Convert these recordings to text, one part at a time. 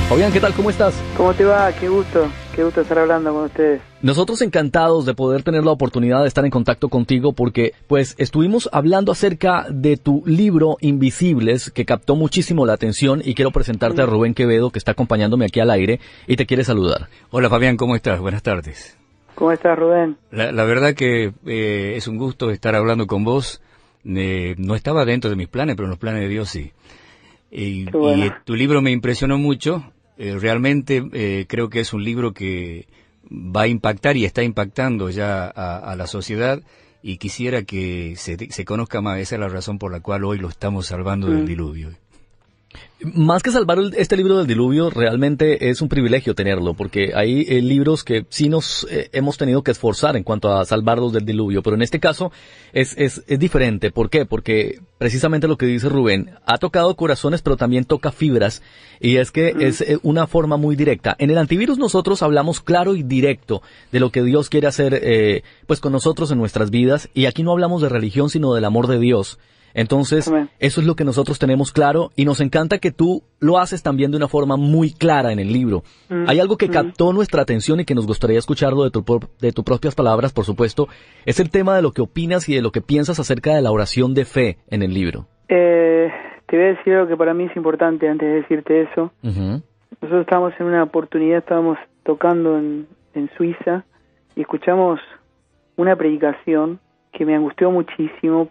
Fabián, ¿qué tal? ¿Cómo estás? ¿Cómo te va? Qué gusto estar hablando con ustedes. Nosotros encantados de poder tener la oportunidad de estar en contacto contigo porque, pues, estuvimos hablando acerca de tu libro Invisibles, que captó muchísimo la atención, y quiero presentarte a Rubén Quevedo, que está acompañándome aquí al aire y te quiere saludar. Hola Fabián, ¿cómo estás? Buenas tardes. ¿Cómo estás, Rubén? La verdad que es un gusto estar hablando con vos. No estaba dentro de mis planes, pero en los planes de Dios sí. Y tu libro me impresionó mucho. Realmente creo que es un libro que va a impactar y está impactando ya a la sociedad, y quisiera que se conozca más. Esa es la razón por la cual hoy lo estamos salvando del diluvio. Más que salvar este libro del diluvio, realmente es un privilegio tenerlo, porque hay libros que sí nos hemos tenido que esforzar en cuanto a salvarlos del diluvio, pero en este caso es diferente. ¿Por qué? Porque precisamente lo que dice Rubén, ha tocado corazones, pero también toca fibras, y es que es una forma muy directa. En el antivirus nosotros hablamos claro y directo de lo que Dios quiere hacer pues con nosotros en nuestras vidas, y aquí no hablamos de religión, sino del amor de Dios. Entonces, eso es lo que nosotros tenemos claro, y nos encanta que tú lo haces también de una forma muy clara en el libro. Hay algo que captó nuestra atención y que nos gustaría escucharlo de tus propias palabras, por supuesto. Es el tema de lo que opinas y de lo que piensas acerca de la oración de fe en el libro. Te voy a decir algo que para mí es importante antes de decirte eso. Nosotros estábamos en una oportunidad, estábamos tocando en Suiza, y escuchamos una predicación que me angustió muchísimo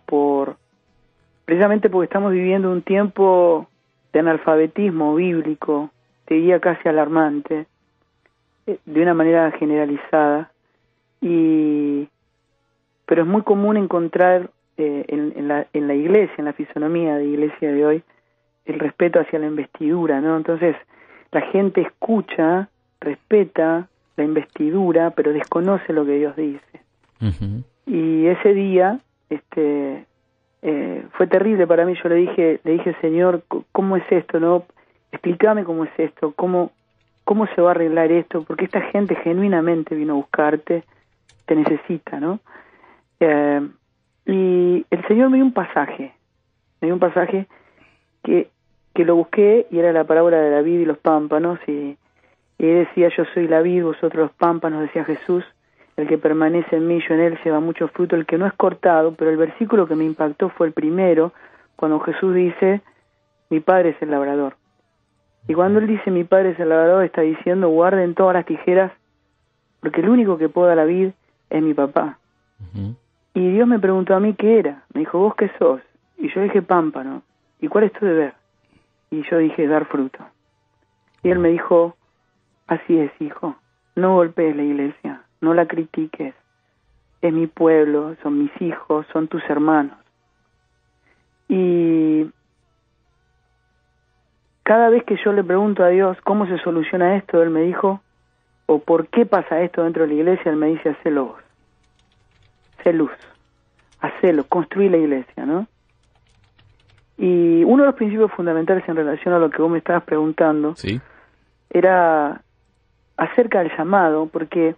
precisamente porque estamos viviendo un tiempo de analfabetismo bíblico, te diría casi alarmante, de una manera generalizada, pero es muy común encontrar en la iglesia, en la fisonomía de iglesia de hoy, el respeto hacia la investidura, ¿no? Entonces, la gente escucha, respeta la investidura, pero desconoce lo que Dios dice. Y ese día, fue terrible para mí. Yo le dije, Señor, ¿cómo es esto, no? Explícame cómo es esto, cómo se va a arreglar esto, porque esta gente genuinamente vino a buscarte, te necesita, ¿no? Y el Señor me dio un pasaje que lo busqué, y era la parábola de la vid y los pámpanos, y él decía: yo soy la vid, vosotros los pámpanos, decía Jesús. El que permanece en mí, yo en él, lleva mucho fruto, el que no es cortado. Pero el versículo que me impactó fue el primero, cuando Jesús dice: mi Padre es el labrador. Y cuando Él dice: mi Padre es el labrador, está diciendo: guarden todas las tijeras, porque el único que poda la vid es mi papá. Y Dios me preguntó a mí qué era. Me dijo: ¿vos qué sos? Y yo dije: pámpano. ¿Y cuál es tu deber? Y yo dije: dar fruto. Y Él me dijo: así es, hijo, no golpees la iglesia, no la critiques, es mi pueblo, son mis hijos, son tus hermanos. Y cada vez que yo le pregunto a Dios cómo se soluciona esto, Él me dijo, o por qué pasa esto dentro de la iglesia, Él me dice: hacelo vos, sé luz, hacelo, construí la iglesia, ¿no? Y uno de los principios fundamentales en relación a lo que vos me estabas preguntando, era acerca del llamado, porque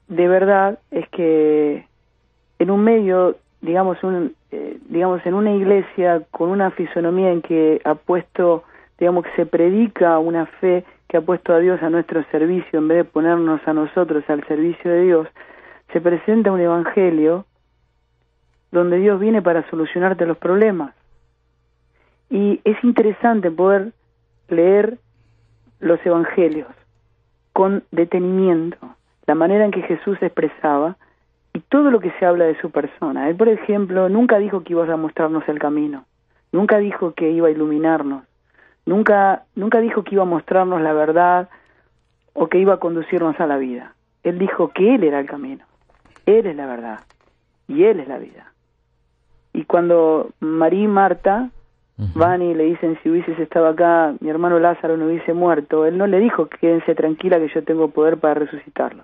de verdad es que en un medio, digamos en una iglesia con una fisonomía en que ha puesto, digamos que se predica una fe que ha puesto a Dios a nuestro servicio en vez de ponernos a nosotros al servicio de Dios, se presenta un evangelio donde Dios viene para solucionarte los problemas. Y es interesante poder leer los evangelios con detenimiento, la manera en que Jesús se expresaba y todo lo que se habla de su persona. Él, por ejemplo, nunca dijo que iba a mostrarnos el camino, nunca dijo que iba a iluminarnos, nunca dijo que iba a mostrarnos la verdad o que iba a conducirnos a la vida. Él dijo que Él era el camino, Él es la verdad y Él es la vida. Y cuando María y Marta van y le dicen: si hubieses estado acá, mi hermano Lázaro no hubiese muerto, Él no le dijo: quédense tranquila que yo tengo poder para resucitarlo,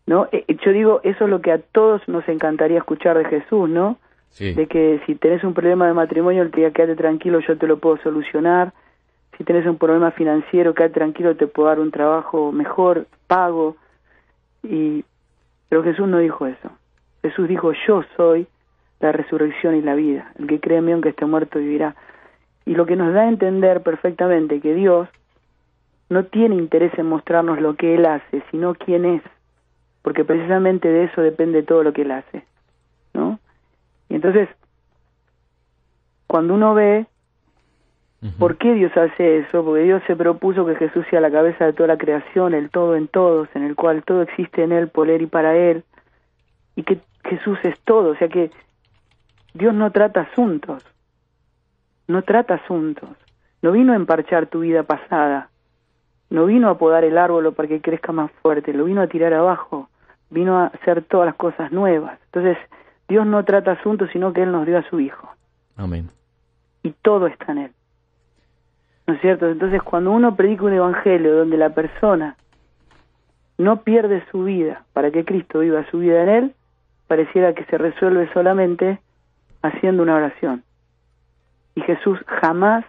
¿no? Yo digo, eso es lo que a todos nos encantaría escuchar de Jesús, ¿no? Sí. De que si tenés un problema de matrimonio, Él te diga: quédate tranquilo, yo te lo puedo solucionar. Si tenés un problema financiero, quédate tranquilo, te puedo dar un trabajo mejor, pago. Pero Jesús no dijo eso. Jesús dijo: yo soy la resurrección y la vida. El que cree en mí, aunque esté muerto, vivirá. Y lo que nos da a entender perfectamente que Dios no tiene interés en mostrarnos lo que Él hace, sino quién es, porque precisamente de eso depende todo lo que Él hace, ¿no? Y entonces, cuando uno ve por qué Dios hace eso, porque Dios se propuso que Jesús sea la cabeza de toda la creación, el todo en todos, en el cual todo existe en Él, por Él y para Él, y que Jesús es todo, o sea que Dios no trata asuntos, no vino a emparchar tu vida pasada, no vino a podar el árbol para que crezca más fuerte, lo vino a tirar abajo, vino a hacer todas las cosas nuevas. Entonces, Dios no trata asuntos, sino que Él nos dio a su Hijo. Amén. Y todo está en Él. ¿No es cierto? Entonces, cuando uno predica un evangelio donde la persona no pierde su vida para que Cristo viva su vida en Él, pareciera que se resuelve solamente haciendo una oración. Y Jesús jamás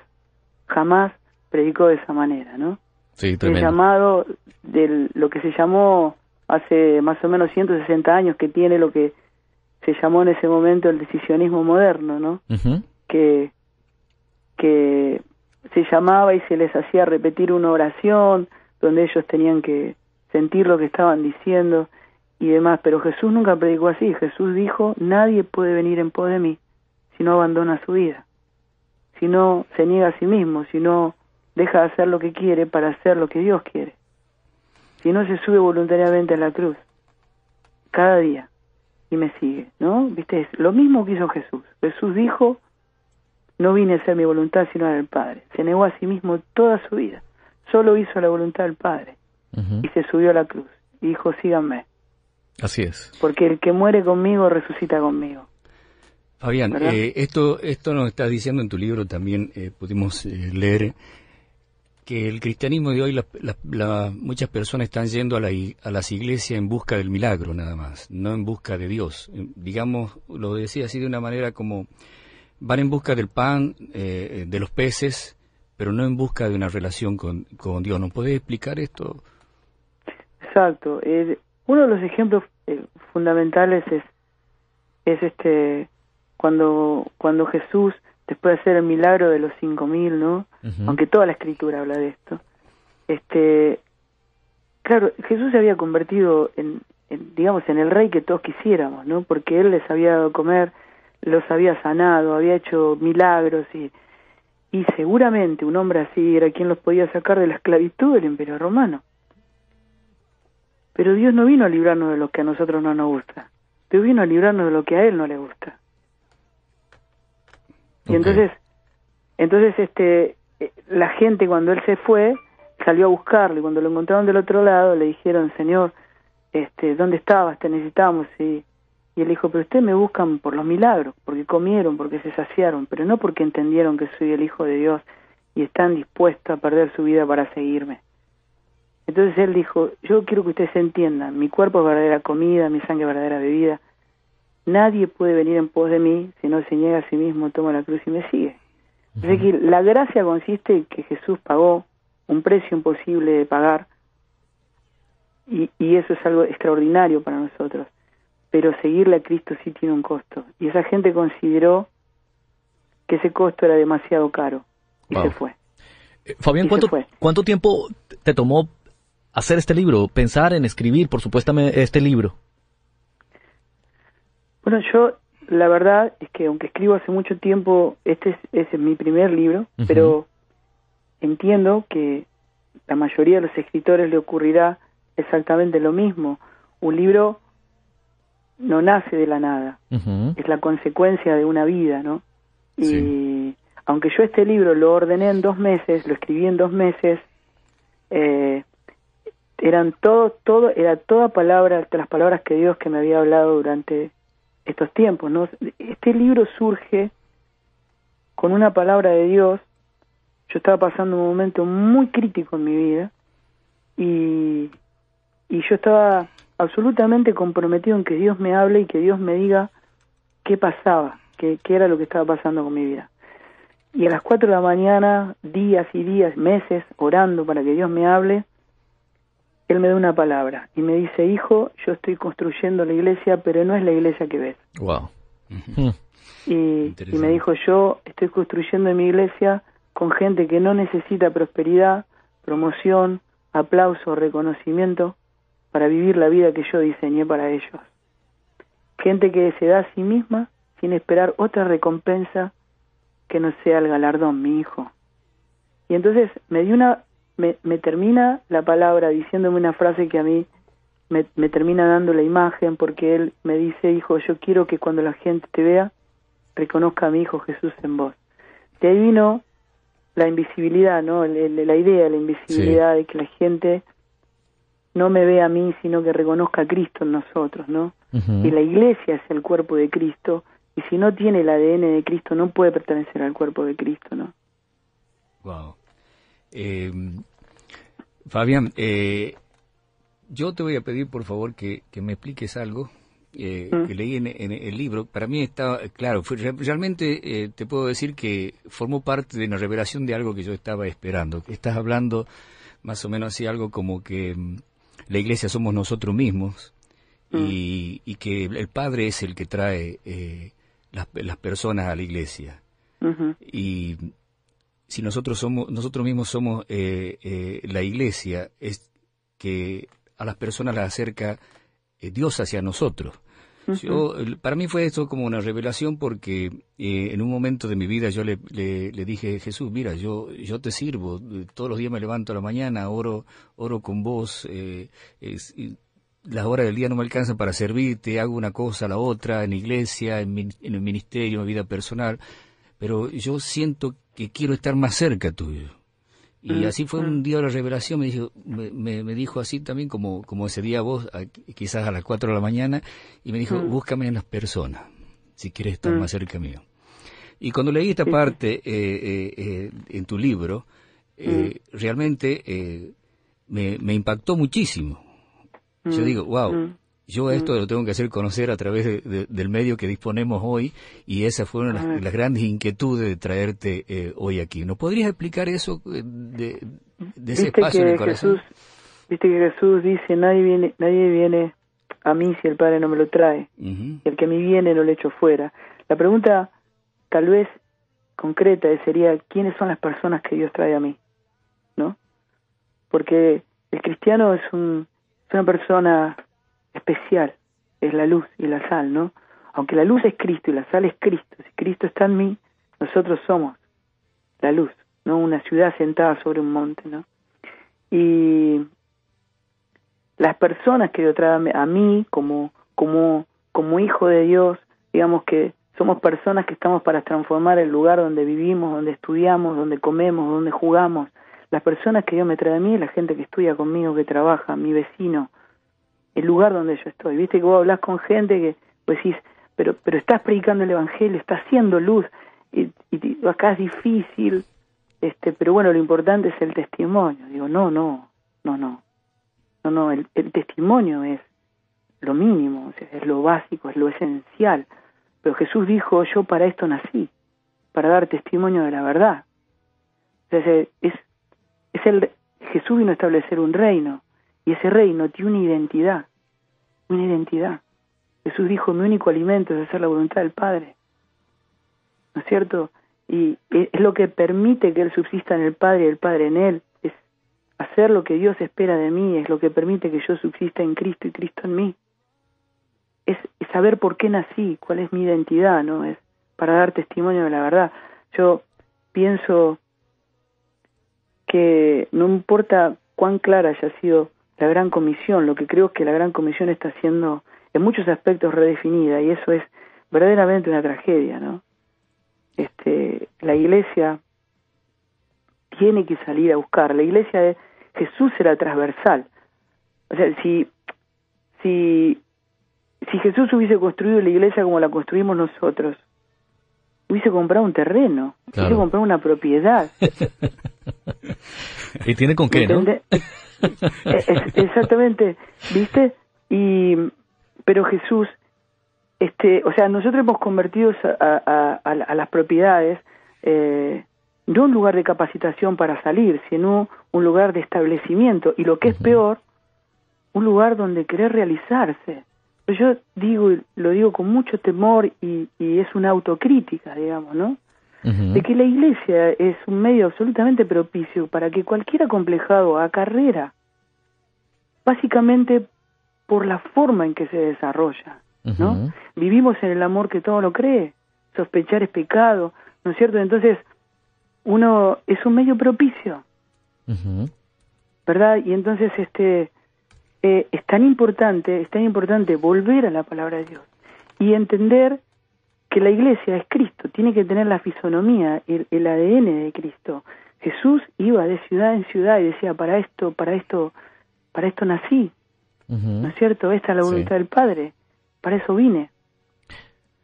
predicó de esa manera, ¿no? Sí, tremendo. El llamado de lo que se llamó hace más o menos 160 años, que tiene lo que se llamó en ese momento el decisionismo moderno, ¿no? Que se llamaba y se les hacía repetir una oración donde ellos tenían que sentir lo que estaban diciendo y demás, pero Jesús nunca predicó así. Jesús dijo: nadie puede venir en pos de mí si no abandona su vida, si no se niega a sí mismo, si no deja de hacer lo que quiere para hacer lo que Dios quiere, si no se sube voluntariamente a la cruz cada día y me sigue, ¿no? ¿Viste? Es lo mismo que hizo Jesús. Jesús dijo: no vine a hacer mi voluntad sino la del Padre. Se negó a sí mismo toda su vida, solo hizo la voluntad del Padre y se subió a la cruz y dijo: síganme. Así es. Porque el que muere conmigo resucita conmigo. Fabián, esto nos estás diciendo en tu libro también, pudimos leer que el cristianismo de hoy, muchas personas están yendo a las iglesias en busca del milagro nada más, no en busca de Dios. Digamos, lo decía así de una manera como van en busca del pan, de los peces, pero no en busca de una relación con Dios. ¿Nos podés explicar esto? Exacto. Uno de los ejemplos fundamentales es cuando Jesús, después de hacer el milagro de los 5.000, ¿no? Aunque toda la Escritura habla de esto. Claro, Jesús se había convertido en el rey que todos quisiéramos, ¿no? Porque Él les había dado a comer, los había sanado, había hecho milagros y seguramente un hombre así era quien los podía sacar de la esclavitud del Imperio Romano. Pero Dios no vino a librarnos de lo que a nosotros no nos gusta. Dios vino a librarnos de lo que a Él no le gusta. Y entonces la gente, cuando Él se fue, salió a buscarlo, y cuando lo encontraron del otro lado le dijeron: Señor, ¿dónde estabas? Te necesitamos. Y Él dijo: pero ustedes me buscan por los milagros, porque comieron, porque se saciaron, pero no porque entendieron que soy el Hijo de Dios y están dispuestos a perder su vida para seguirme. Entonces Él dijo: yo quiero que ustedes entiendan, mi cuerpo es verdadera comida, mi sangre es verdadera bebida. Nadie puede venir en pos de mí si no se niega a sí mismo, toma la cruz y me sigue. Así que la gracia consiste en que Jesús pagó un precio imposible de pagar, y eso es algo extraordinario para nosotros. Pero seguirle a Cristo sí tiene un costo, y esa gente consideró que ese costo era demasiado caro y se fue. Fabián, ¿cuánto tiempo te tomó hacer este libro, pensar en escribir, por supuesto, este libro? Bueno, yo, la verdad es que aunque escribo hace mucho tiempo, ese es mi primer libro, pero entiendo que la mayoría de los escritores le ocurrirá exactamente lo mismo. Un libro no nace de la nada, es la consecuencia de una vida, ¿no? Y aunque yo este libro lo ordené en 2 meses, lo escribí en 2 meses, era toda palabra, las palabras que Dios que me había hablado durante estos tiempos, ¿no? Este libro surge con una palabra de Dios. Yo estaba pasando un momento muy crítico en mi vida y yo estaba absolutamente comprometido en que Dios me hable y que Dios me diga qué pasaba, qué era lo que estaba pasando con mi vida. Y a las 4 de la mañana, días y días, meses, orando para que Dios me hable, Él me da una palabra y me dice: hijo, yo estoy construyendo la iglesia, pero no es la iglesia que ves. Wow. Y me dijo, yo estoy construyendo mi iglesia con gente que no necesita prosperidad, promoción, aplauso, reconocimiento para vivir la vida que yo diseñé para ellos. Gente que se da a sí misma sin esperar otra recompensa que no sea el galardón, mi hijo. Y entonces me termina la palabra diciéndome una frase que a mí me termina dando la imagen, porque él me dice, hijo, yo quiero que cuando la gente te vea, reconozca a mi hijo Jesús en vos. De ahí vino la invisibilidad, ¿no? La idea de la invisibilidad, sí, de que la gente no me vea a mí, sino que reconozca a Cristo en nosotros, ¿no? Y la iglesia es el cuerpo de Cristo, y si no tiene el ADN de Cristo, no puede pertenecer al cuerpo de Cristo, ¿no? Wow. Fabián, yo te voy a pedir, por favor, que me expliques algo que leí en el libro. Para mí está claro, realmente te puedo decir que formó parte de una revelación de algo que yo estaba esperando. Estás hablando más o menos así, algo como que la iglesia somos nosotros mismos y que el Padre es el que trae las personas a la iglesia. Y si nosotros mismos somos la iglesia, es que a las personas las acerca Dios hacia nosotros. Para mí fue esto como una revelación, porque en un momento de mi vida yo le dije, Jesús, mira, yo te sirvo, todos los días me levanto a la mañana, oro con vos, las horas del día no me alcanzan para servirte, hago una cosa a la otra, en la iglesia, en el ministerio, en mi vida personal, pero yo siento que quiero estar más cerca tuyo. Y así fue un día de la revelación, me dijo así también, como ese día vos, quizás a las 4 de la mañana, y me dijo, búscame en las personas, si quieres estar más cerca mío. Y cuando leí esta parte en tu libro, realmente me impactó muchísimo. Yo digo, wow, yo esto lo tengo que hacer conocer a través del medio que disponemos hoy, y esa fue una de las grandes inquietudes de traerte hoy aquí. ¿No podrías explicar eso de ese espacio en el corazón? Viste que Jesús dice, nadie viene a mí si el Padre no me lo trae, y el que a mí viene no lo echo fuera. La pregunta tal vez concreta sería, ¿quiénes son las personas que Dios trae a mí? ¿No? Porque el cristiano es una persona especial, es la luz y la sal, ¿no? Aunque la luz es Cristo y la sal es Cristo, si Cristo está en mí, nosotros somos la luz, ¿no? Una ciudad sentada sobre un monte, ¿no? Y las personas que Dios trae a mí como hijo de Dios, digamos que somos personas que estamos para transformar el lugar donde vivimos, donde estudiamos, donde comemos, donde jugamos. Las personas que Dios me trae a mí es la gente que estudia conmigo, que trabaja, mi vecino, el lugar donde yo estoy. Viste que vos hablás con gente que vos decís, pero estás predicando el evangelio, estás haciendo luz, y acá es difícil, pero bueno, lo importante es el testimonio. Digo, no, el testimonio es lo mínimo, o sea, es lo básico, es lo esencial. Pero Jesús dijo, yo para esto nací, para dar testimonio de la verdad. Entonces, Jesús vino a establecer un reino, y ese reino tiene una identidad. Jesús dijo, mi único alimento es hacer la voluntad del Padre. ¿No es cierto? Y es lo que permite que Él subsista en el Padre y el Padre en Él. Es hacer lo que Dios espera de mí, es lo que permite que yo subsista en Cristo y Cristo en mí. Es saber por qué nací, cuál es mi identidad, ¿no? Es para dar testimonio de la verdad. Yo pienso que no importa cuán clara haya sido la Gran Comisión, lo que creo es que la Gran Comisión está siendo en muchos aspectos redefinida, y eso es verdaderamente una tragedia, ¿no? La iglesia tiene que salir a buscar. La iglesia de Jesús era transversal. O sea, si Jesús hubiese construido la iglesia como la construimos nosotros, hubiese comprado un terreno, hubiese comprado una propiedad. Y tiene con qué, ¿no? Exactamente, ¿viste? Pero Jesús, o sea, nosotros hemos convertido a las propiedades no un lugar de capacitación para salir, sino un lugar de establecimiento, y lo que es peor, un lugar donde querer realizarse, Yo lo digo con mucho temor y es una autocrítica, digamos, ¿no? De que la iglesia es un medio absolutamente propicio para que cualquier acomplejado haga carrera, básicamente por la forma en que se desarrolla, ¿no? Vivimos en el amor que todo lo cree, sospechar es pecado, ¿no es cierto? Entonces, uno es un medio propicio, ¿verdad? Y entonces es tan importante volver a la palabra de Dios y entender que la iglesia es Cristo, tiene que tener la fisonomía, el ADN de Cristo. Jesús iba de ciudad en ciudad y decía, para esto nací, ¿no es cierto? Esta es la voluntad del Padre, para eso vine.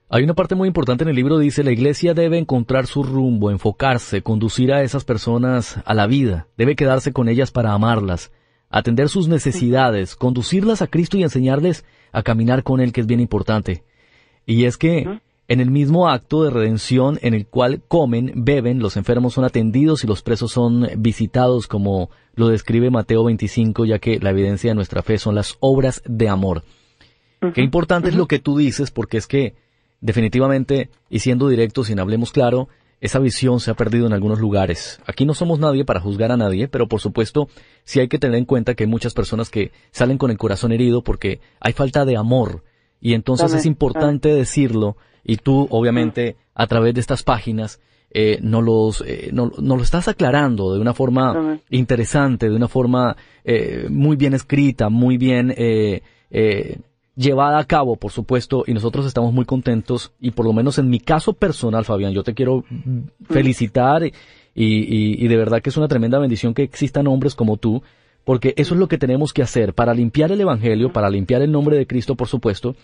Hay una parte muy importante en el libro, dice, la iglesia debe encontrar su rumbo, enfocarse, conducir a esas personas a la vida, debe quedarse con ellas para amarlas, atender sus necesidades, conducirlas a Cristo y enseñarles a caminar con Él, que es bien importante. Y es que en el mismo acto de redención en el cual comen, beben, los enfermos son atendidos y los presos son visitados, como lo describe Mateo 25, ya que la evidencia de nuestra fe son las obras de amor. Qué importante es lo que tú dices, porque es que definitivamente, y siendo directos, sin hablemos claro, esa visión se ha perdido en algunos lugares. Aquí no somos nadie para juzgar a nadie, pero por supuesto sí hay que tener en cuenta que hay muchas personas que salen con el corazón herido porque hay falta de amor. Y entonces es importante decirlo, y tú obviamente a través de estas páginas no lo estás aclarando de una forma interesante, de una forma muy bien escrita, muy bien llevada a cabo, por supuesto, y nosotros estamos muy contentos, y por lo menos en mi caso personal, Fabián, yo te quiero felicitar y de verdad que es una tremenda bendición que existan hombres como tú, porque eso es lo que tenemos que hacer para limpiar el Evangelio, para limpiar el nombre de Cristo, por supuesto,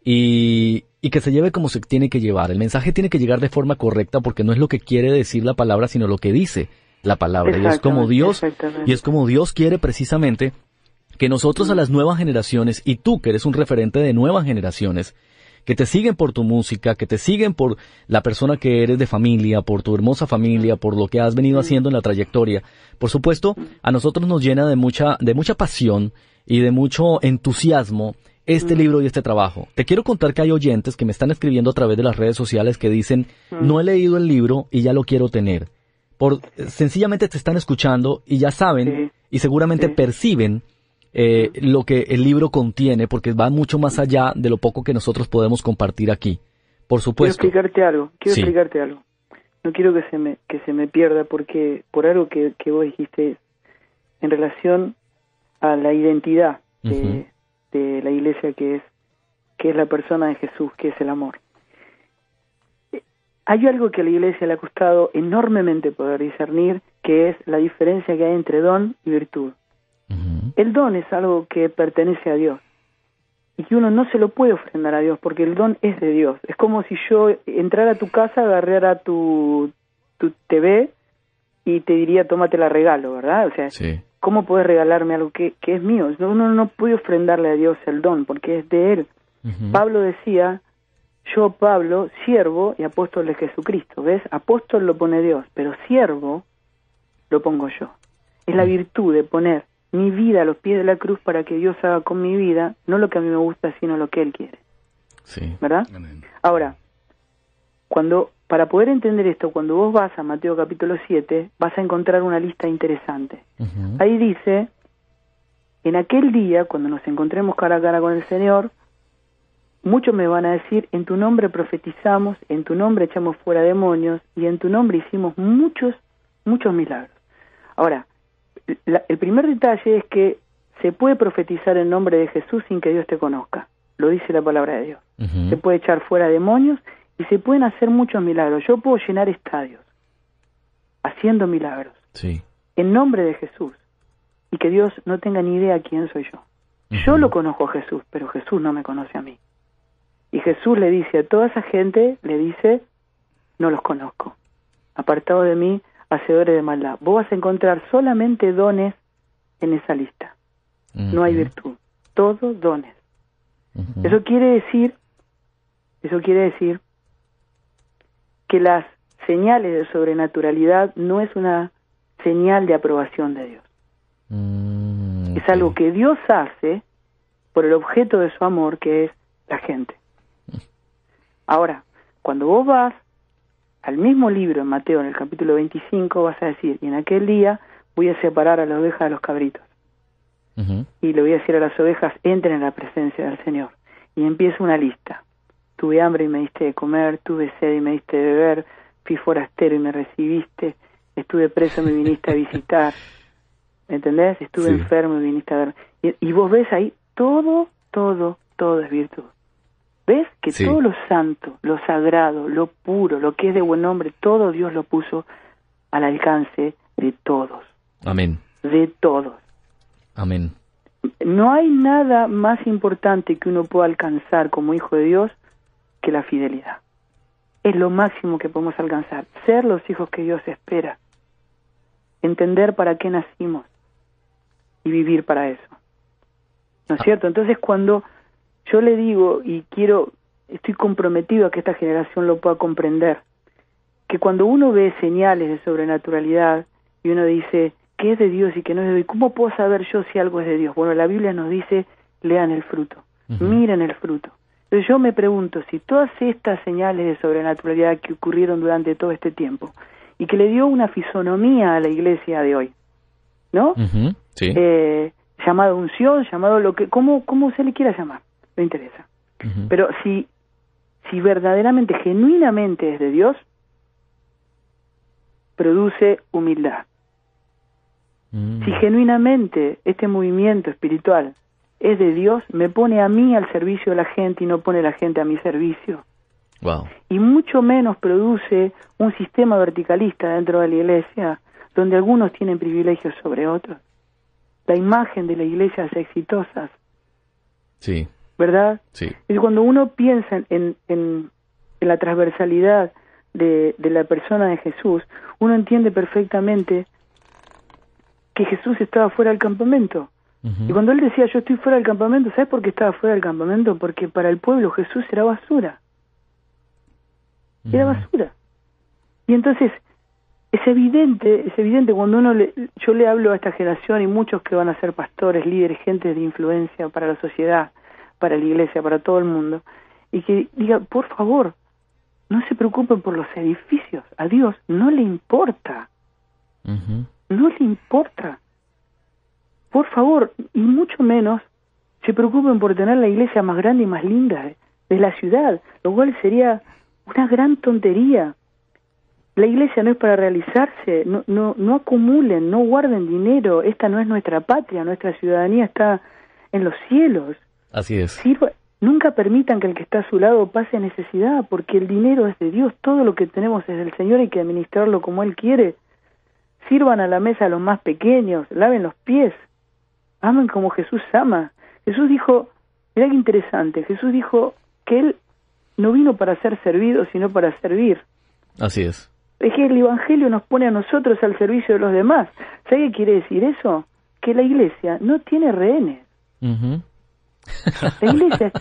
y que se lleve como se tiene que llevar. El mensaje tiene que llegar de forma correcta, porque no es lo que quiere decir la palabra, sino lo que dice la palabra, y es como Dios quiere precisamente que nosotros a las nuevas generaciones, y tú que eres un referente de nuevas generaciones, que te siguen por tu música, que te siguen por la persona que eres de familia, por tu hermosa familia, por lo que has venido haciendo en la trayectoria. Por supuesto, a nosotros nos llena de mucha pasión y de mucho entusiasmo este libro y este trabajo. Te quiero contar que hay oyentes que me están escribiendo a través de las redes sociales que dicen, no he leído el libro y ya lo quiero tener. Sencillamente te están escuchando y ya saben y seguramente perciben lo que el libro contiene, porque va mucho más allá de lo poco que nosotros podemos compartir aquí. Por supuesto. Quiero explicarte algo. No quiero que se me pierda, porque por algo que vos dijiste en relación a la identidad de la iglesia, que es la persona de Jesús, que es el amor. Hay algo que a la iglesia le ha costado enormemente poder discernir, que es la diferencia que hay entre don y virtud. El don es algo que pertenece a Dios y que uno no se lo puede ofrendar a Dios, porque el don es de Dios. Es como si yo entrara a tu casa, agarrara tu TV y te diría, tómate la regalo, ¿verdad? O sea, ¿cómo puedes regalarme algo que es mío? Uno no puede ofrendarle a Dios el don, porque es de Él. Pablo decía, yo, Pablo, siervo y apóstol de Jesucristo. ¿Ves? Apóstol lo pone Dios, pero siervo lo pongo yo. Es la virtud de poner mi vida a los pies de la cruz para que Dios haga con mi vida, no lo que a mí me gusta, sino lo que Él quiere. ¿Verdad? Amén. Ahora, para poder entender esto, cuando vos vas a Mateo capítulo 7, vas a encontrar una lista interesante. Ahí dice, en aquel día, cuando nos encontremos cara a cara con el Señor, muchos me van a decir, en tu nombre profetizamos, en tu nombre echamos fuera demonios, y en tu nombre hicimos muchos milagros. Ahora, el primer detalle es que se puede profetizar en nombre de Jesús sin que Dios te conozca. Lo dice la palabra de Dios. Se puede echar fuera demonios y se pueden hacer muchos milagros. Yo puedo llenar estadios haciendo milagros en nombre de Jesús, y que Dios no tenga ni idea quién soy yo. Yo lo conozco a Jesús, pero Jesús no me conoce a mí. Y Jesús le dice a toda esa gente, le dice, no los conozco. Apartados de mí, hacedores de maldad. Vos vas a encontrar solamente dones en esa lista. No hay virtud. Todos dones. Eso quiere decir que las señales de sobrenaturalidad no es una señal de aprobación de Dios. Es algo que Dios hace por el objeto de su amor, que es la gente. Ahora, cuando vos vas al mismo libro en Mateo, en el capítulo 25, vas a decir, y en aquel día voy a separar a las ovejas de los cabritos. Y le voy a decir a las ovejas, entren en la presencia del Señor. Y empieza una lista. Tuve hambre y me diste de comer, tuve sed y me diste de beber, fui forastero y me recibiste, estuve preso y me viniste a visitar. ¿Entendés? Estuve enfermo y viniste a ver. Y vos ves ahí, todo es virtud. ¿Ves? Que todo lo santo, lo sagrado, lo puro, lo que es de buen nombre, todo Dios lo puso al alcance de todos. Amén. De todos. Amén. No hay nada más importante que uno pueda alcanzar como hijo de Dios que la fidelidad. Es lo máximo que podemos alcanzar. Ser los hijos que Dios espera. Entender para qué nacimos y vivir para eso. ¿No es cierto? Entonces, cuando yo le digo y estoy comprometido a que esta generación lo pueda comprender, que cuando uno ve señales de sobrenaturalidad y uno dice que es de Dios y que no es de Dios, ¿cómo puedo saber yo si algo es de Dios? Bueno, la Biblia nos dice, lean el fruto, miren el fruto. Entonces yo me pregunto si todas estas señales de sobrenaturalidad que ocurrieron durante todo este tiempo y que le dio una fisonomía a la iglesia de hoy, ¿no? Sí. Llamado unción, llamado lo que, como se le quiera llamar, no interesa. Pero si verdaderamente, genuinamente es de Dios, produce humildad. Si genuinamente este movimiento espiritual es de Dios, me pone a mí al servicio de la gente y no pone la gente a mi servicio. Wow. Y mucho menos produce un sistema verticalista dentro de la iglesia, donde algunos tienen privilegios sobre otros. La imagen de las iglesias exitosas. Sí. ¿Verdad? Sí. Y cuando uno piensa en la transversalidad de la persona de Jesús, uno entiende perfectamente que Jesús estaba fuera del campamento. Y cuando él decía, yo estoy fuera del campamento, ¿sabes por qué estaba fuera del campamento? Porque para el pueblo Jesús era basura. Era basura. Y entonces, es evidente cuando yo le hablo a esta generación y muchos que van a ser pastores, líderes, gente de influencia para la sociedad, para la iglesia, para todo el mundo, y que diga, por favor, no se preocupen por los edificios, a Dios no le importa. No le importa. Por favor, y mucho menos se preocupen por tener la iglesia más grande y más linda de la ciudad, lo cual sería una gran tontería. La iglesia no es para realizarse, no acumulen, no guarden dinero, esta no es nuestra patria, nuestra ciudadanía está en los cielos. Así es. Nunca permitan que el que está a su lado pase necesidad, porque el dinero es de Dios, todo lo que tenemos es del Señor, hay que administrarlo como Él quiere. Sirvan a la mesa a los más pequeños, laven los pies, amen como Jesús ama. Jesús dijo, mirá qué interesante, Jesús dijo que Él no vino para ser servido, sino para servir. Así es. Es que el Evangelio nos pone a nosotros al servicio de los demás. ¿Sabe qué quiere decir eso? Que la iglesia no tiene rehenes. La iglesia...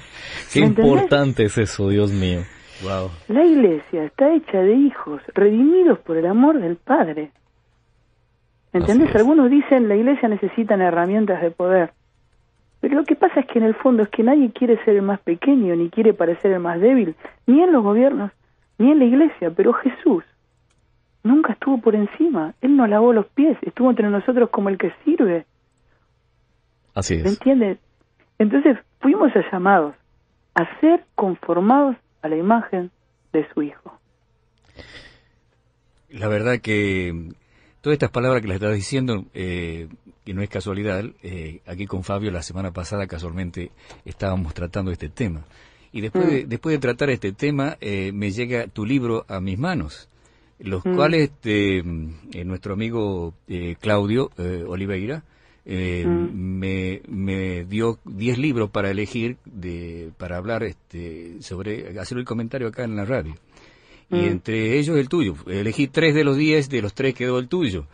Qué importante es eso, Dios mío. Wow. La iglesia está hecha de hijos redimidos por el amor del Padre. ¿Entendés? Algunos dicen la iglesia necesita herramientas de poder. Pero lo que pasa es que en el fondo es que nadie quiere ser el más pequeño, ni quiere parecer el más débil, ni en los gobiernos, ni en la iglesia. Pero Jesús nunca estuvo por encima. Él nos lavó los pies, estuvo entre nosotros como el que sirve. Así es. ¿Me entiendes? Entonces fuimos llamados a ser conformados a la imagen de su Hijo. La verdad que todas estas palabras que le estás diciendo, que no es casualidad, aquí con Fabio la semana pasada casualmente estábamos tratando este tema. Y después de tratar este tema, me llega tu libro a mis manos, los cuales nuestro amigo Claudio Oliveira me dio 10 libros para elegir, para hablar sobre, hacer el comentario acá en la radio. Y entre ellos el tuyo. Elegí 3 de los 10, de los 3 quedó el tuyo.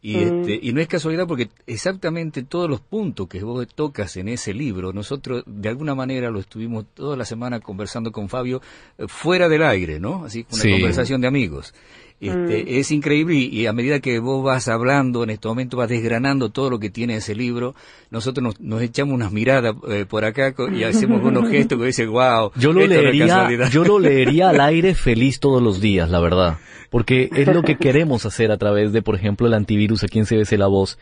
Y no es casualidad porque exactamente todos los puntos que vos tocas en ese libro, nosotros de alguna manera lo estuvimos toda la semana conversando con Fabio fuera del aire, ¿no? Así, una conversación de amigos. Es increíble y a medida que vos vas hablando, en este momento vas desgranando todo lo que tiene ese libro, nosotros nos echamos unas miradas por acá y hacemos unos gestos que dicen, wow. Yo lo leería al aire feliz todos los días, la verdad, porque es lo que queremos hacer a través de, por ejemplo, el antivirus aquí en CBC La Voz,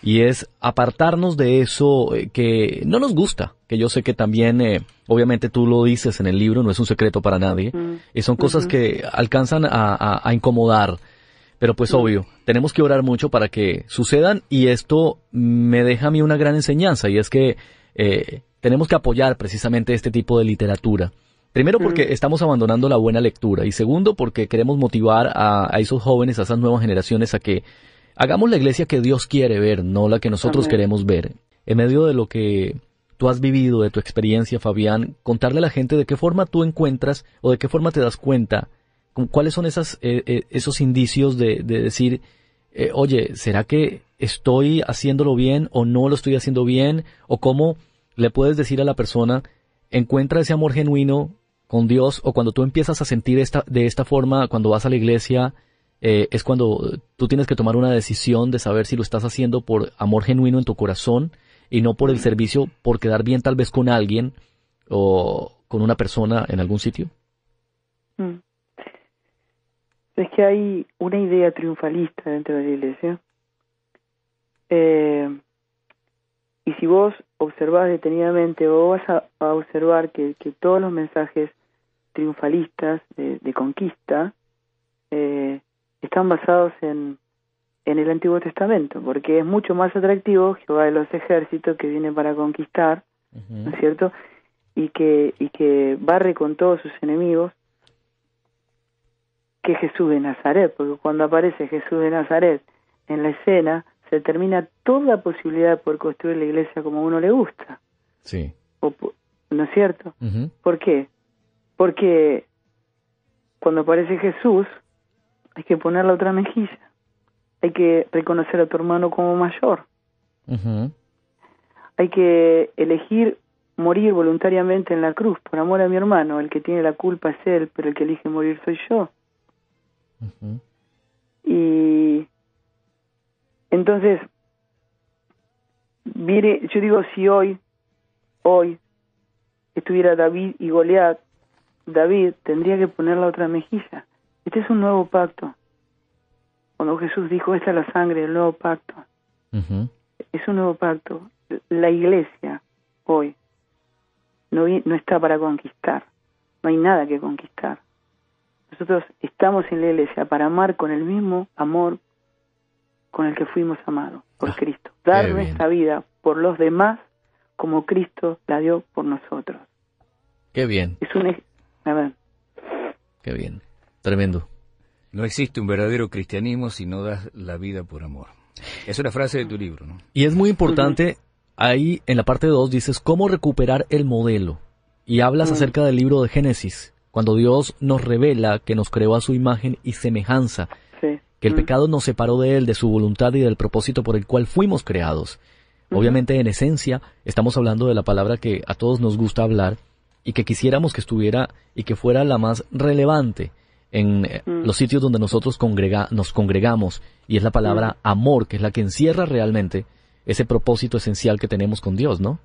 y es apartarnos de eso que no nos gusta, que yo sé que también, obviamente tú lo dices en el libro, no es un secreto para nadie, y son cosas que alcanzan a incomodar, pero pues obvio, tenemos que orar mucho para que sucedan, y esto me deja a mí una gran enseñanza, y es que tenemos que apoyar precisamente este tipo de literatura. Primero porque estamos abandonando la buena lectura, y segundo porque queremos motivar a esos jóvenes, a esas nuevas generaciones a que hagamos la iglesia que Dios quiere ver, no la que nosotros queremos ver. En medio de lo que tú has vivido, de tu experiencia, Fabián, contarle a la gente de qué forma tú encuentras o de qué forma te das cuenta, cuáles son esos indicios de decir, oye, ¿será que estoy haciéndolo bien o no lo estoy haciendo bien? O cómo le puedes decir a la persona, encuentra ese amor genuino con Dios, o cuando tú empiezas a sentir de esta forma, cuando vas a la iglesia, es cuando tú tienes que tomar una decisión de saber si lo estás haciendo por amor genuino en tu corazón y no por el servicio, por quedar bien tal vez con alguien o con una persona en algún sitio. Es que hay una idea triunfalista dentro de la iglesia, y si vos observás detenidamente, o vas a observar que todos los mensajes triunfalistas de conquista están basados en el Antiguo Testamento, porque es mucho más atractivo Jehová de los ejércitos, que viene para conquistar, ¿no es cierto? Y que barre con todos sus enemigos, que Jesús de Nazaret, porque cuando aparece Jesús de Nazaret en la escena, se termina toda posibilidad de poder construir la iglesia como a uno le gusta. Sí. ¿No es cierto? ¿Por qué? Porque cuando aparece Jesús, hay que poner la otra mejilla. Hay que reconocer a tu hermano como mayor. Hay que elegir morir voluntariamente en la cruz por amor a mi hermano. El que tiene la culpa es él, pero el que elige morir soy yo. Y entonces, mire, yo digo, si hoy estuviera David y Goliat, David tendría que poner la otra mejilla. Este es un nuevo pacto. Cuando Jesús dijo, esta es la sangre del nuevo pacto. Es un nuevo pacto. La iglesia hoy no está para conquistar. No hay nada que conquistar. Nosotros estamos en la iglesia para amar con el mismo amor con el que fuimos amados por Cristo. Dar nuestra vida por los demás como Cristo la dio por nosotros. Qué bien. A ver. Qué bien. Tremendo. No existe un verdadero cristianismo si no das la vida por amor. Es una frase de tu libro, ¿no? Y es muy importante, ahí en la parte 2 dices, ¿cómo recuperar el modelo? Y hablas acerca del libro de Génesis, cuando Dios nos revela que nos creó a su imagen y semejanza, que el pecado nos separó de Él, de su voluntad y del propósito por el cual fuimos creados. Obviamente, en esencia, estamos hablando de la palabra que a todos nos gusta hablar y que quisiéramos que estuviera y que fuera la más relevante en los sitios donde nosotros nos congregamos, y es la palabra amor, que es la que encierra realmente ese propósito esencial que tenemos con Dios, ¿no?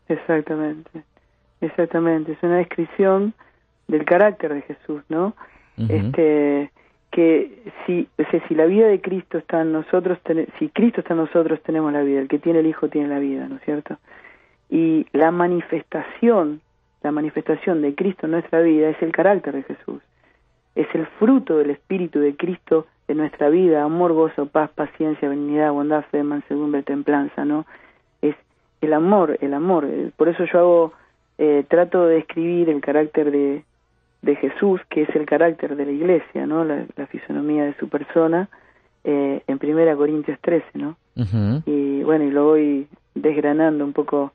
Exactamente. Es una descripción del carácter de Jesús, ¿no? Que si la vida de Cristo está en nosotros, si Cristo está en nosotros, tenemos la vida. El que tiene el Hijo tiene la vida, ¿no es cierto? Y la manifestación de Cristo en nuestra vida es el carácter de Jesús. Es el fruto del Espíritu de Cristo en nuestra vida: amor, gozo, paz, paciencia, benignidad, bondad, fe, mansedumbre, templanza, ¿no? Es el amor. Por eso yo trato de describir el carácter de Jesús, que es el carácter de la iglesia, ¿no? La fisonomía de su persona, en 1 Corintios 13, ¿no? Y bueno, y lo voy desgranando un poco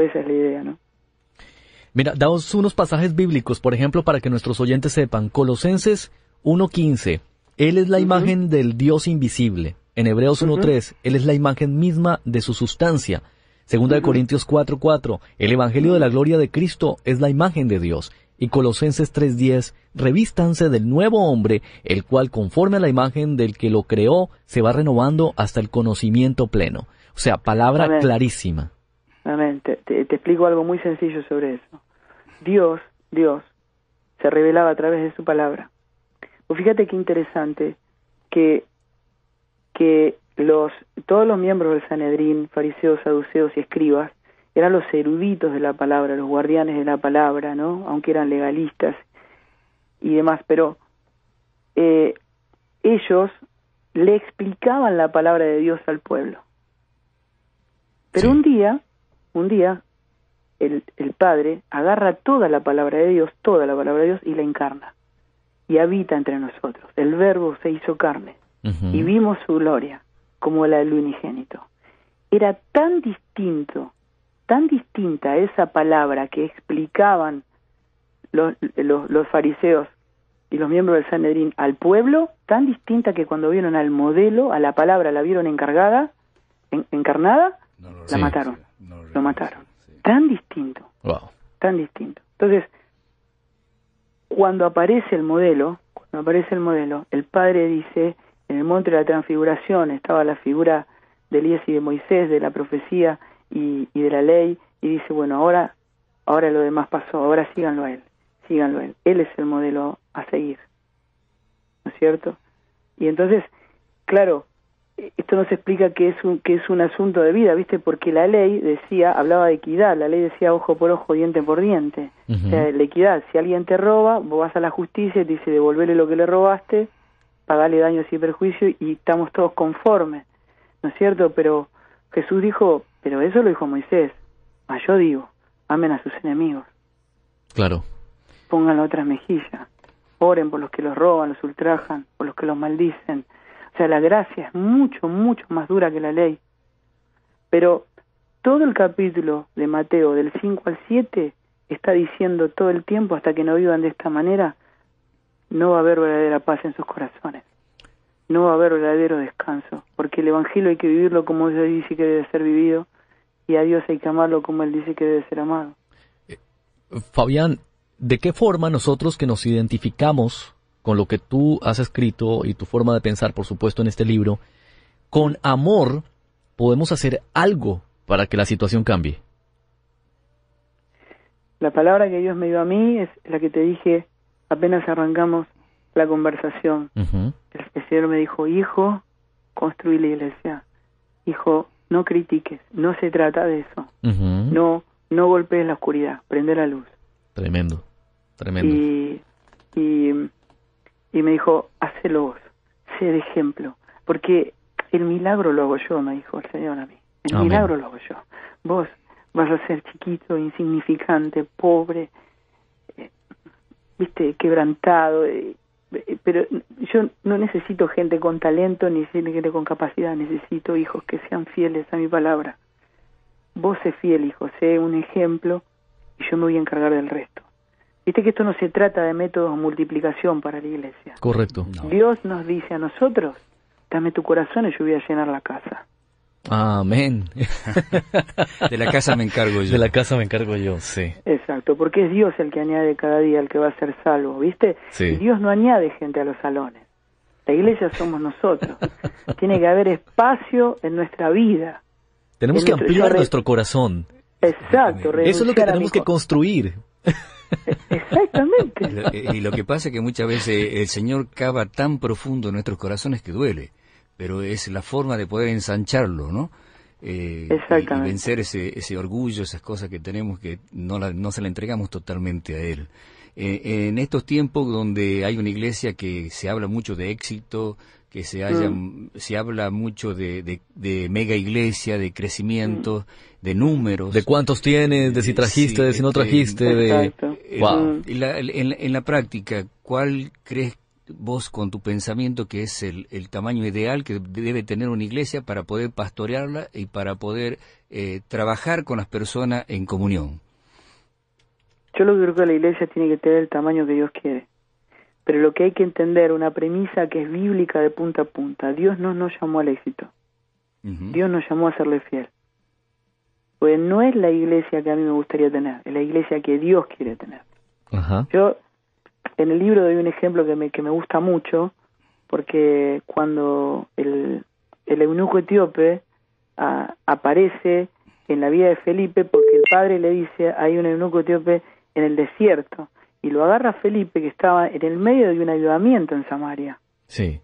esa es la idea, ¿no? Mira, daos unos pasajes bíblicos, por ejemplo, para que nuestros oyentes sepan. Colosenses 1:15, Él es la imagen del Dios invisible. En Hebreos 1:3, Él es la imagen misma de su sustancia. Segunda de Corintios 4:4, el Evangelio de la gloria de Cristo es la imagen de Dios. Y Colosenses 3:10, revístanse del nuevo hombre, el cual conforme a la imagen del que lo creó, se va renovando hasta el conocimiento pleno. O sea, palabra Amén. clarísima. Amén. Te explico algo muy sencillo sobre eso. Dios se revelaba a través de su palabra. Pues fíjate qué interesante que todos los miembros del Sanedrín, fariseos, saduceos y escribas, eran los eruditos de la palabra, los guardianes de la palabra, ¿no? Aunque eran legalistas y demás, pero ellos le explicaban la palabra de Dios al pueblo. Pero Sí. un día, el Padre agarra toda la palabra de Dios, y la encarna, y habita entre nosotros. El Verbo se hizo carne, Ujú. y vimos su gloria, como la del unigénito. Era tan distinta esa palabra que explicaban los fariseos y los miembros del Sanedrín al pueblo, tan distinta que cuando vieron al modelo, a la palabra, la vieron encarnada, la mataron, lo mataron. Sí. Tan distinto, Wow. tan distinto. Entonces, cuando aparece el modelo, el Padre dice, en el monte de la transfiguración estaba la figura de Elías y de Moisés, de la profecía y de la ley, y dice, bueno, ahora lo demás pasó, ahora síganlo a él. Él es el modelo a seguir, ¿no es cierto? Y entonces, claro, esto nos explica que es un asunto de vida, ¿viste? Porque la ley hablaba de equidad, la ley decía ojo por ojo, diente por diente. Ujú. O sea, la equidad, si alguien te roba, vos vas a la justicia y te dice devolverle lo que le robaste, pagarle daños y perjuicios y estamos todos conformes, ¿no es cierto? Pero Jesús dijo, pero eso lo dijo Moisés, mas yo digo, amen a sus enemigos, Claro. pongan la otra mejilla, oren por los que los roban, los ultrajan, por los que los maldicen. O sea, la gracia es mucho, mucho más dura que la ley. Pero todo el capítulo de Mateo, del 5 al 7, está diciendo todo el tiempo, hasta que no vivan de esta manera, no va a haber verdadera paz en sus corazones. No va a haber verdadero descanso, porque el Evangelio hay que vivirlo como Dios dice que debe ser vivido, y a Dios hay que amarlo como Él dice que debe ser amado. Fabián, ¿de qué forma nosotros que nos identificamos con lo que tú has escrito y tu forma de pensar, por supuesto, en este libro, con amor podemos hacer algo para que la situación cambie? La palabra que Dios me dio a mí es la que te dije apenas arrancamos la conversación. Ujú. El Señor me dijo, hijo, construí la iglesia. Hijo, no critiques, no se trata de eso. Ujú. No golpees la oscuridad, prende la luz. Tremendo. Y me dijo, hacelo vos, sé de ejemplo, porque el milagro lo hago yo, me dijo el Señor a mí. El Amén. milagro lo hago yo. Vos vas a ser chiquito, insignificante, pobre, viste, quebrantado, pero yo no necesito gente con talento ni gente con capacidad, necesito hijos que sean fieles a mi palabra. Vos sé fiel, hijo, sé un ejemplo y yo me voy a encargar del resto. Viste que esto no se trata de métodos de multiplicación para la iglesia. Correcto. No. Dios nos dice a nosotros, dame tu corazón y yo voy a llenar la casa. Amén. De la casa me encargo yo. De la casa me encargo yo, sí. Exacto, porque es Dios el que añade cada día el que va a ser salvo, ¿viste? Sí. Y Dios no añade gente a los salones. La iglesia somos nosotros. Tiene que haber espacio en nuestra vida. Tenemos En que nuestro- ampliar yo re- nuestro corazón. Exacto. Eso es lo que renunciar a tenemos mi que construir. Exactamente. Y lo que pasa es que muchas veces el Señor cava tan profundo en nuestros corazones que duele, pero es la forma de poder ensancharlo, ¿no? Y Exactamente. vencer ese orgullo, esas cosas que tenemos que no se la entregamos totalmente a Él. En estos tiempos donde hay una iglesia que se habla mucho de éxito, que se habla mucho de mega iglesia, de crecimiento, de números. De cuántos tienes, de si trajiste, Sí, de si no trajiste, de... Exacto. Wow. Y en la práctica, ¿cuál crees vos con tu pensamiento que es el tamaño ideal que debe tener una iglesia para poder pastorearla y para poder trabajar con las personas en comunión? Yo lo que creo que la iglesia tiene que tener el tamaño que Dios quiere. Pero lo que hay que entender, una premisa que es bíblica de punta a punta, Dios no nos llamó al éxito. Ujú. Dios nos llamó a serle fiel. Pues no es la iglesia que a mí me gustaría tener, es la iglesia que Dios quiere tener. Ajá. Yo en el libro doy un ejemplo que me gusta mucho, porque cuando el eunuco etíope aparece en la vida de Felipe, porque el padre le dice, hay un eunuco etíope en el desierto, y lo agarra Felipe, que estaba en el medio de un avivamiento en Samaria. Sí.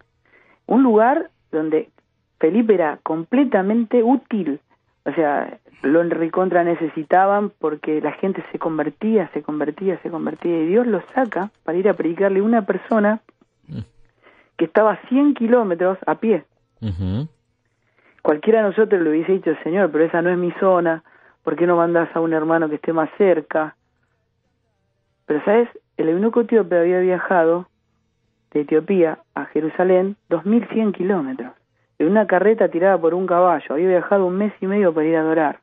Un lugar donde Felipe era completamente útil, o sea, lo recontra necesitaban porque la gente se convertía, y Dios lo saca para ir a predicarle a una persona que estaba a 100 kilómetros a pie. Uh-huh. Cualquiera de nosotros le hubiese dicho, Señor, pero esa no es mi zona, ¿por qué no mandas a un hermano que esté más cerca? Pero, ¿sabes? El eunuco etíope había viajado de Etiopía a Jerusalén 2100 kilómetros, en una carreta tirada por un caballo. Había viajado 1 mes y medio para ir a adorar.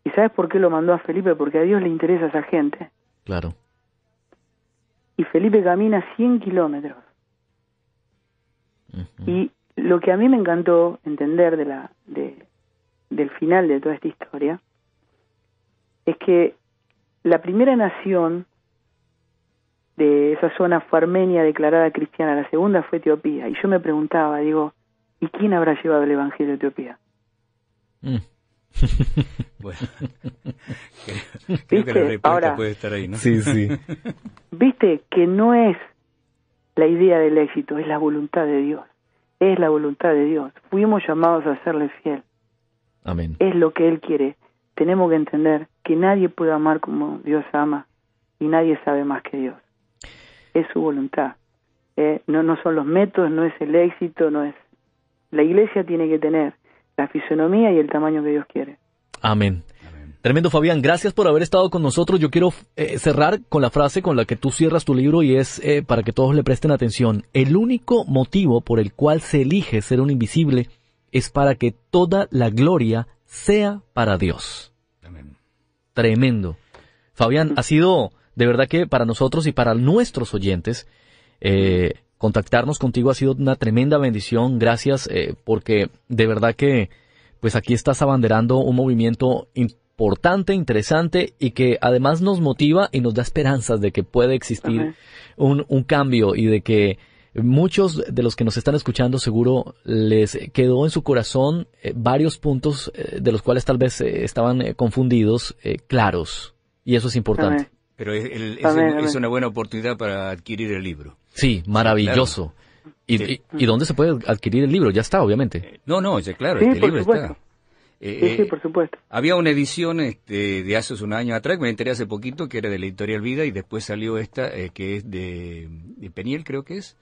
¿Y sabes por qué lo mandó a Felipe? Porque a Dios le interesa a esa gente. Claro. Y Felipe camina 100 kilómetros. Uh-huh. Y lo que a mí me encantó entender del final de toda esta historia es que la primera nación de esa zona fue Armenia, declarada cristiana. La segunda fue Etiopía. Y yo me preguntaba, digo, ¿y quién habrá llevado el evangelio a Etiopía? Bueno, creo que la respuesta ahora puede estar ahí, ¿no? Sí, sí. Viste que no es la idea del éxito, es la voluntad de Dios. Es la voluntad de Dios. Fuimos llamados a serle fiel. Amén. Es lo que Él quiere. Tenemos que entender que nadie puede amar como Dios ama y nadie sabe más que Dios. Es su voluntad. No son los métodos, no es el éxito, no es... La iglesia tiene que tener la fisonomía y el tamaño que Dios quiere. Amén. Tremendo, Fabián. Gracias por haber estado con nosotros. Yo quiero cerrar con la frase con la que tú cierras tu libro y es para que todos le presten atención. El único motivo por el cual se elige ser un invisible es para que toda la gloria sea para Dios. Amén. Tremendo. Fabián, ha sido de verdad que para nosotros y para nuestros oyentes contactarnos contigo ha sido una tremenda bendición. Gracias porque de verdad que pues aquí estás abanderando un movimiento importante, interesante y que además nos motiva y nos da esperanzas de que puede existir un cambio y de que muchos de los que nos están escuchando seguro les quedó en su corazón varios puntos de los cuales tal vez estaban confundidos, claros, y eso es importante. Pero es una buena oportunidad para adquirir el libro. Sí, maravilloso. Sí, claro. ¿Y dónde se puede adquirir el libro? Ya está, obviamente. No, ya claro, sí, este libro supuesto. Está. Sí, por supuesto. Había una edición de hace un año atrás, me enteré hace poquito, que era de la Editorial Vida, y después salió esta, que es de Peniel, creo que es.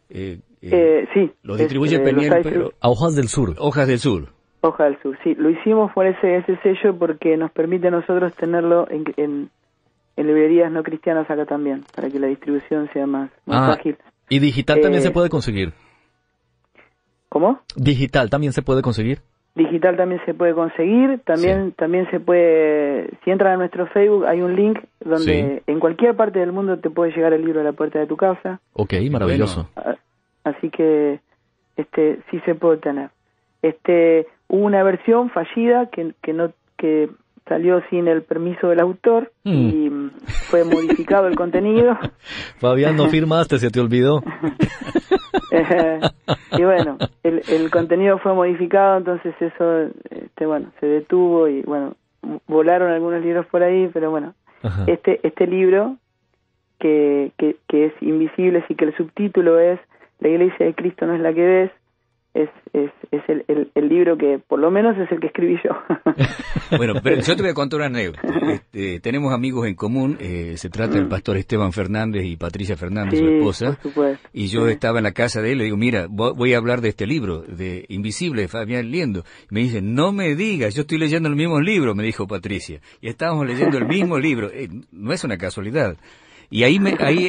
Sí. Lo distribuye Peniel, pero... A Hojas del Sur. Hojas del Sur. Hojas del Sur, sí. Lo hicimos por ese sello porque nos permite a nosotros tenerlo en librerías no cristianas acá también, para que la distribución sea más ágil. ¿Y digital también se puede conseguir? ¿Cómo? ¿Digital también se puede conseguir? Digital también se puede conseguir, también se puede, si entran a nuestro Facebook hay un link donde en cualquier parte del mundo te puede llegar el libro a la puerta de tu casa. Ok, maravilloso. Bueno. Así que sí se puede tener. Hubo una versión fallida que salió sin el permiso del autor y fue modificado el contenido. Fabián, no firmaste, se te olvidó. Y bueno, el contenido fue modificado, entonces eso, se detuvo y bueno, volaron algunos libros por ahí, pero bueno, este libro que es Invisibles y que el subtítulo es La Iglesia de Cristo no es la que ves, es el libro que por lo menos es el que escribí yo. Bueno, pero yo te voy a contar una anécdota. Tenemos amigos en común, se trata del pastor Esteban Fernández y Patricia Fernández, su esposa, por supuesto. Y yo estaba en la casa de él, le digo, mira, voy a hablar de este libro, de Invisible, de Fabián Liendo. Y me dice, no me digas, yo estoy leyendo el mismo libro, me dijo Patricia. Y estábamos leyendo el mismo libro, no es una casualidad. Y ahí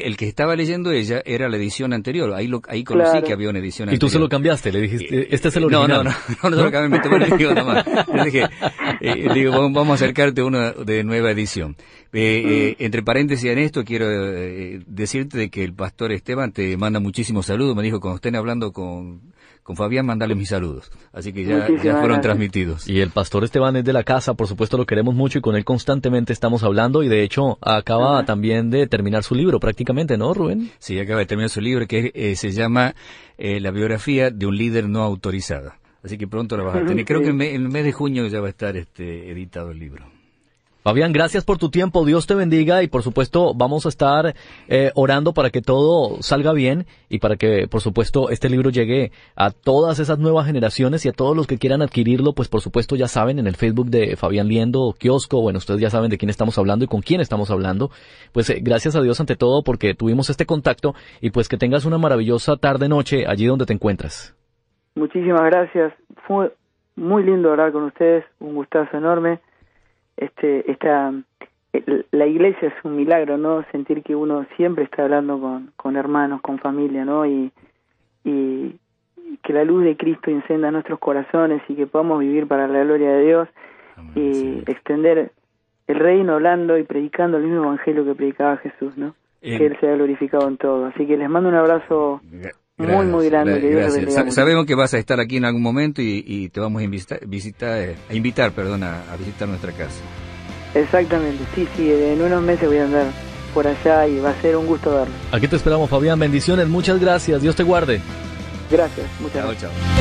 el que estaba leyendo ella era la edición anterior, ahí conocí que había una edición anterior. Y tú se lo cambiaste, le dijiste, este es el original. No lo cambié, me tomé el libro nada más. Le dije, vamos a acercarte a una de nueva edición. Entre paréntesis en esto, quiero decirte de que el pastor Esteban te manda muchísimos saludos, me dijo cuando estén hablando con con Fabián, mandale mis saludos. Así que ya fueron transmitidos. Y el pastor Esteban es de la casa, por supuesto lo queremos mucho y con él constantemente estamos hablando y de hecho acaba también de terminar su libro prácticamente, ¿no, Rubén? Sí, acaba de terminar su libro que se llama La biografía de un líder no autorizado. Así que pronto lo vas a tener. Creo que en el mes de junio ya va a estar editado el libro. Fabián, gracias por tu tiempo, Dios te bendiga y por supuesto vamos a estar orando para que todo salga bien y para que por supuesto este libro llegue a todas esas nuevas generaciones y a todos los que quieran adquirirlo, pues por supuesto ya saben en el Facebook de Fabián Liendo, Kiosco, bueno, ustedes ya saben de quién estamos hablando y con quién estamos hablando, pues gracias a Dios ante todo porque tuvimos este contacto y pues que tengas una maravillosa tarde-noche allí donde te encuentras. Muchísimas gracias, fue muy lindo hablar con ustedes, un gustazo enorme. La iglesia es un milagro, ¿no? Sentir que uno siempre está hablando con hermanos, con familia, ¿no? Y que la luz de Cristo encienda nuestros corazones y que podamos vivir para la gloria de Dios. Amén, y sí. Extender el reino hablando y predicando el mismo evangelio que predicaba Jesús, ¿no? Que Él sea glorificado en todo. Así que les mando un abrazo muy grande. Gracias. Sabemos que vas a estar aquí en algún momento y te vamos a invitar a visitar nuestra casa. Exactamente, sí, en unos meses voy a andar por allá y va a ser un gusto verlo. Aquí te esperamos, Fabián, bendiciones, muchas gracias, Dios te guarde. Gracias, muchas gracias. Chao.